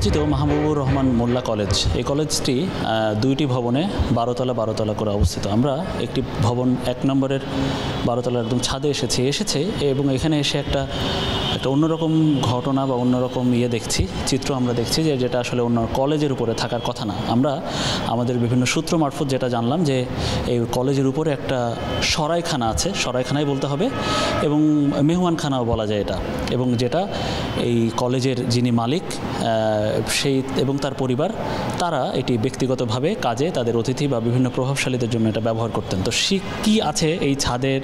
পরিচিত মাহবুবুর রহমান মোল্লা কলেজ। এই কলেজটি দুইটি ভবনে 12 তলা করে অবস্থিত। আমরা একটি ভবন 1 নম্বরের 12 তলার একদম ছাদে এসেছে এবং এখানে এসে একটা অন্যরকম ঘটনা বা অন্যরকম চিত্র আমরা দেখছি যেটা আসলে অন্য কলেজের উপরে থাকার কথা না। আমরা আমাদের বিভিন্ন সূত্র মারফত যেটা জানলাম যে এই কলেজের উপরে একটা সরাইখানা আছে, সরাইখানাই বলতে হবে, এবং মেহমানখানাও বলা যায় এটা, এবং যেটা এই কলেজের যিনি মালিক সেই এবং তার পরিবার তারা এটি ব্যক্তিগতভাবে কাজে তাদের অতিথি বা বিভিন্ন প্রভাবশালীদের জন্য এটা ব্যবহার করতেন। তো কী আছে এই ছাদের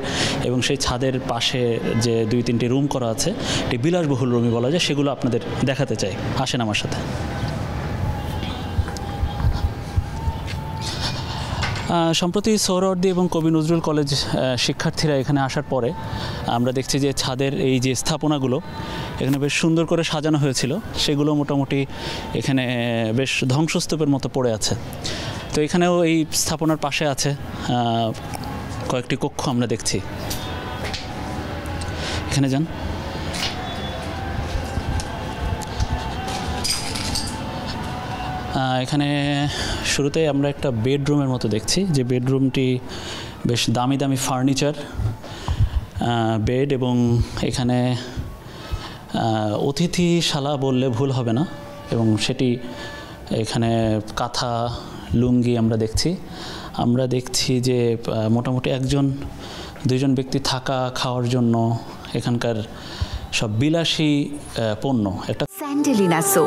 এবং সেই ছাদের পাশে যে 2-3টি রুম করা আছে, এটি বিলাসবহুল রুমই বলা যায়, সেগুলো আপনাদের দেখাতে চাই। আসেন আমার সাথে। সম্প্রতি সোহরাওয়ার্দী এবং কবি নজরুল কলেজ শিক্ষার্থীরা এখানে আসার পরে আমরা দেখছি যে ছাদের এই যে স্থাপনাগুলো এখানে বেশ সুন্দর করে সাজানো হয়েছিল, সেগুলো মোটামুটি এখানে বেশ ধ্বংসস্তূপের মতো পড়ে আছে। তো এখানেও এই স্থাপনার পাশে আছে কয়েকটি কক্ষ আমরা দেখছি। এখানে যান। এখানে শুরুতে আমরা একটা বেডরুমের মতো দেখছি, যে বেডরুমটি বেশ দামি ফার্নিচার বেড, এবং এখানে অতিথিশালা বললে ভুল হবে না, এবং সেটি এখানে কাঁথা লুঙ্গি আমরা দেখছি যে মোটামুটি 1-2জন ব্যক্তি থাকা খাওয়ার জন্য এখানকার সব বিলাসী পণ্য। একটা স্যান্ডেলিনা সো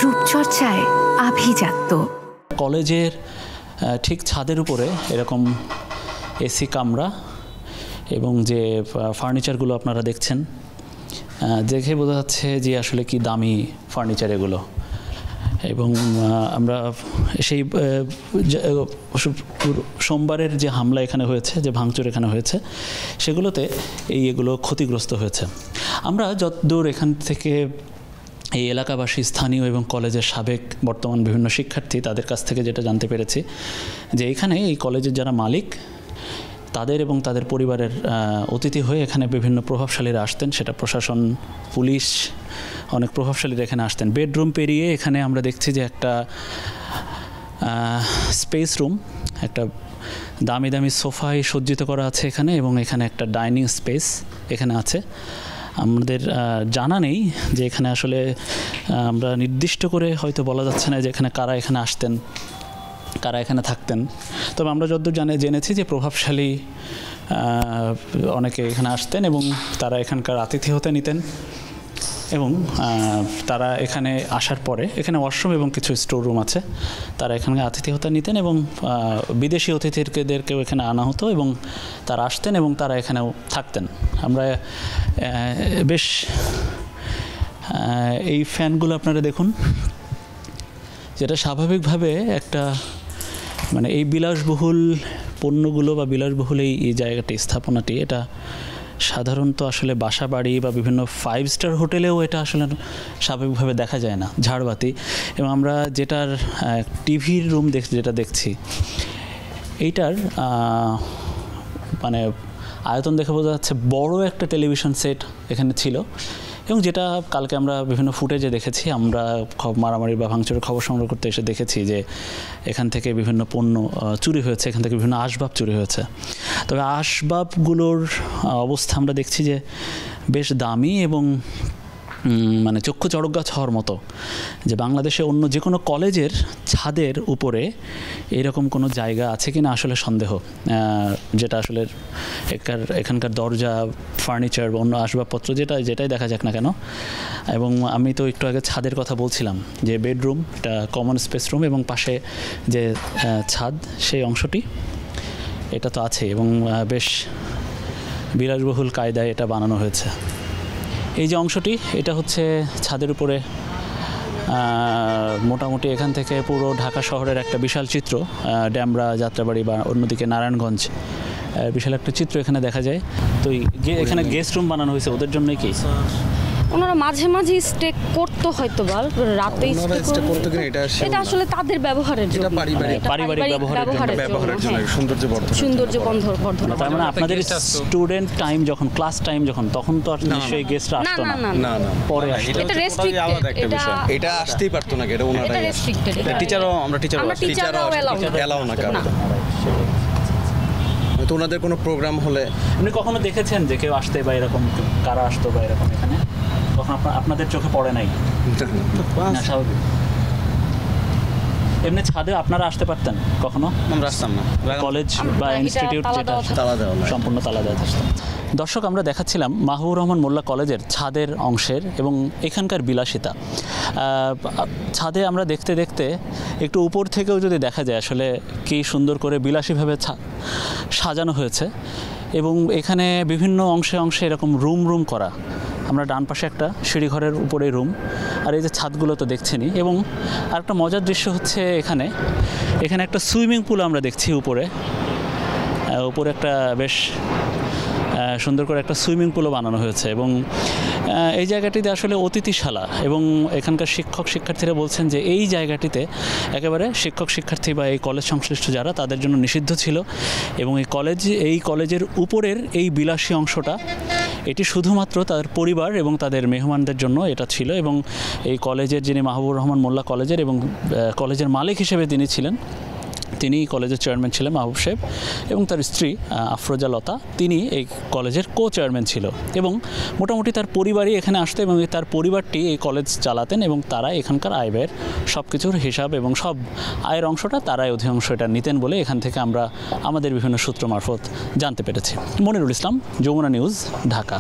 রূপচর্চায় আভিজাত্য। কলেজের ঠিক ছাদের উপরে এরকম এসি কামরা এবং যে ফার্নিচারগুলো আপনারা দেখছেন, দেখে বোঝা যাচ্ছে যে আসলে কি দামি ফার্নিচার এগুলো। এবং আমরা সেই সোমবারের যে হামলা এখানে হয়েছে, যে ভাঙচুর এখানে হয়েছে, সেগুলোতে এগুলো ক্ষতিগ্রস্ত হয়েছে। আমরা যতদূর এখান থেকে এই এলাকাবাসী, স্থানীয় এবং কলেজের সাবেক বর্তমান বিভিন্ন শিক্ষার্থী, তাদের কাছ থেকে যেটা জানতে পেরেছি যে এখানে এই কলেজের যারা মালিক তাদের এবং তাদের পরিবারের অতিথি হয়ে এখানে বিভিন্ন প্রভাবশালীরা আসতেন, সেটা প্রশাসন, পুলিশ, অনেক প্রভাবশালীরা এখানে আসতেন। বেডরুম পেরিয়ে এখানে আমরা দেখছি যে একটা স্পেস রুম, একটা দামি সোফায় সজ্জিত করা আছে এখানে, এবং এখানে একটা ডাইনিং স্পেস এখানে আছে। আমাদের জানা নেই যে এখানে আসলে আমরা নির্দিষ্ট করে হয়তো বলা যাচ্ছে না যে এখানে কারা এখানে আসতেন, কারা এখানে থাকতেন। তবে আমরা যতদূর জেনেছি যে প্রভাবশালী অনেকে এখানে আসতেন এবং তারা এখানকার আতিথেয়তা নিতেন, এবং তারা এখানে আসার পরে এখানে ওয়াশরুম এবং কিছু স্টোর রুম আছে, তারা এখানে আতিথেয়তা নিতেন এবং বিদেশি অতিথিদেরকেও এখানে আনা হতো এবং তারা আসতেন এবং তারা এখানেও থাকতেন। আমরা বেশ এই ফ্যানগুলো আপনারা দেখুন, যেটা স্বাভাবিকভাবে একটা এই বিলাসবহুল পণ্যগুলো বা বিলাসবহুল এই জায়গাটি, স্থাপনাটি, এটা সাধারণত আসলে বাসা বাড়ি বা বিভিন্ন 5 স্টার হোটেলেও এটা আসলে স্বাভাবিকভাবে দেখা যায় না, ঝাড়বাতি। এবং আমরা যেটার টিভির রুম যেটা দেখছি, এইটার আয়তন দেখে বোঝা যাচ্ছে বড় একটা টেলিভিশন সেট এখানে ছিল, এবং যেটা কালকে আমরা বিভিন্ন ফুটেজে দেখেছি। আমরা মারামারি বা ভাঙচুরের খবর সংগ্রহ করতে এসে দেখেছি যে এখান থেকে বিভিন্ন পণ্য চুরি হয়েছে, এখান থেকে বিভিন্ন আসবাব চুরি হয়েছে। তবে আসবাবগুলোর অবস্থা আমরা দেখছি যে বেশ দামি এবং চক্ষু চড়কগাছ হওয়ার মতো, যে বাংলাদেশে অন্য যে কোনো কলেজের ছাদের উপরে এরকম কোনো জায়গা আছে কি না আসলে সন্দেহ, যেটা আসলে এখানকার দরজা, ফার্নিচার বা অন্য আসবাবপত্র যেটাই দেখা যাক না কেন। এবং আমি তো একটু আগে ছাদের কথা বলছিলাম, যে বেডরুম, এটা কমন স্পেস রুম, এবং পাশে যে ছাদ, সেই অংশটি এটা তো আছে, এবং বেশ বিলাসবহুল কায়দায় এটা বানানো হয়েছে। এই যে অংশটি, এটা হচ্ছে ছাদের উপরে মোটামুটি এখান থেকে পুরো ঢাকা শহরের একটা বিশাল চিত্র, ড্যামরা, যাত্রাবাড়ি বা অন্যদিকে নারায়ণগঞ্জ, বিশাল একটা চিত্র এখানে দেখা যায়। তো এখানে গেস্ট রুম বানানো হয়েছে ওদের জন্যই কি? ওনারা মাঝে মাঝে স্টে করতে হয়তো বা রাতে স্টে করতে কিনা এটা আসলে তাদের ব্যবহারের জন্য, পারিবারিক ব্যবহারের জন্য সৌন্দর্য বর্ধন। তার মানে আপনাদের স্টুডেন্ট টাইম যখন, ক্লাস টাইম যখন, তখন তো আর নিশ্চয়ই গেস্টরা আসতো না। না পরে এটা রেস্ট্রিক্টেড, এটা আসতেই পারতো না, এটা ওনারা এটা রেস্ট্রিক্টেড। টিচারও এলাও না কারণ তো ওনাদের কোনো প্রোগ্রাম হলে। আপনি কখনো দেখেছেন যে কেউ আসতে বা এরকম, কারা আসতো বা এরকম এখানে কখন আপনাদের চোখে পড়ে নাই? না, স্বাভাবিক। এমনি ছাদে আপনারা আসতে পারতেন কখনো? আমরা আসতাম না, কলেজ বা ইনস্টিটিউট যেটা সম্পূর্ণ তালা দেওয়া থাকতো। দর্শক, আমরা দেখাচ্ছিলাম মাহবুবুর রহমান মোল্লা কলেজের ছাদের অংশের এবং এখানকার বিলাসিতা। ছাদে আমরা দেখতে দেখতে একটু উপর থেকেও যদি দেখা যায় আসলে কী সুন্দর করে বিলাসীভাবে সাজানো হয়েছে, এবং এখানে বিভিন্ন অংশে অংশে এরকম রুম করা। আমরা ডান পাশে একটা সিঁড়িঘরের উপরে রুম, আর এই যে ছাদগুলো তো দেখছেনই। এবং আরেকটা মজার দৃশ্য হচ্ছে এখানে একটা সুইমিং পুল আমরা দেখছি উপরে একটা বেশ সুন্দর করে একটা সুইমিং পুলও বানানো হয়েছে। এবং এই জায়গাটিতে আসলে অতিথিশালা, এবং এখানকার শিক্ষার্থীরা বলছেন যে এই জায়গাটিতে একেবারে শিক্ষার্থী বা এই কলেজ সংশ্লিষ্ট যারা, তাদের জন্য নিষিদ্ধ ছিল। এবং এই কলেজের উপরের এই বিলাসী অংশটা, এটি শুধুমাত্র তাদের পরিবার এবং তাদের মেহমানদের জন্য এটা ছিল। এবং এই কলেজের যিনি মাহবুবুর রহমান মোল্লা কলেজের এবং কলেজের মালিক হিসেবে তিনি ছিলেন, তিনি কলেজের চেয়ারম্যান ছিলেন মাহবুব সাহেব, এবং তার স্ত্রী আফরোজা লতা, তিনি এই কলেজের চেয়ারম্যান ছিল। এবং মোটামুটি তার পরিবারই এখানে আসতো এবং তার পরিবারটি এই কলেজ চালাতেন, এবং তারা এখানকার আয় ব্যয়ের সব কিছুর হিসাব এবং সব আয়ের অংশটা তারাই অধিকাংশ এটা নিতেন বলে এখান থেকে আমরা আমাদের বিভিন্ন সূত্র মারফত জানতে পেরেছি। মনিরুল ইসলাম, যমুনা নিউজ, ঢাকা।